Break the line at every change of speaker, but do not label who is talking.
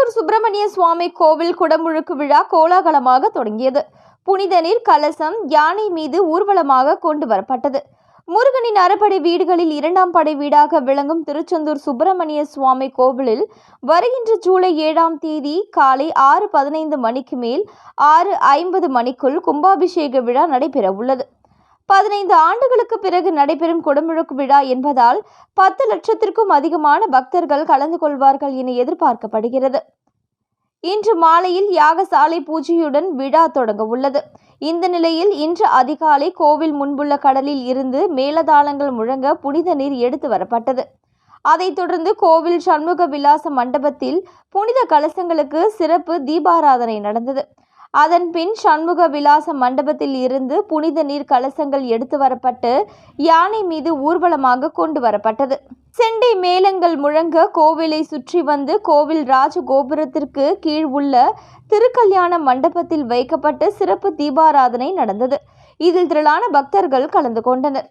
திருச்செந்தூர் சுப்பிரமணிய சுவாமி கோவில் குடமுழுக்கு விழா கோலாகலமாக தொடங்கியது. புனித நீர் கலசம் யானை மீது ஊர்வலமாக கொண்டு வரப்பட்டது. முருகனின் அறுபடை வீடுகளில் 2ஆம் படை வீடாக விளங்கும் திருச்செந்தூர் சுப்பிரமணிய சுவாமி கோவிலில் வருகின்ற ஜூலை 7ஆம் தேதி காலை 6:15 மணிக்கு மேல் 6:50 மணிக்குள் கும்பாபிஷேக விழா நடைபெற உள்ளது. 15 ஆண்டுகளுக்கு பிறகு நடைபெறும் குடமுழுக்கு விழா என்பதால் 10 லட்சத்திற்கும் அதிகமான பக்தர்கள் கலந்து கொள்வார்கள் என எதிர்பார்க்கப்படுகிறது. இன்று மாலையில் யாகசாலை பூஜையுடன் விழா தொடங்க உள்ளது. இந்த நிலையில் இன்று அதிகாலை கோவில் முன்புள்ள கடலில் இருந்து மேளதாளங்கள் முழங்க புனித நீர் எடுத்து வரப்பட்டது. அதைத் தொடர்ந்து கோவில் சண்முக விலாச மண்டபத்தில் புனித கலசங்களுக்கு சிறப்பு தீபாராதனை நடந்தது. அதன் பின் சண்முக விலாச மண்டபத்தில் இருந்து புனித நீர் கலசங்கள் எடுத்து வரப்பட்டு யானை மீது ஊர்வலமாக கொண்டு வரப்பட்டது. செண்டை மேளங்கள் முழங்க கோவிலை சுற்றி வந்து கோவில் ராஜகோபுரத்திற்கு கீழ் உள்ள திருக்கல்யாண மண்டபத்தில் வைக்கப்பட்டு சிறப்பு தீபாராதனை நடந்தது. இதில் திரளான பக்தர்கள் கலந்து கொண்டனர்.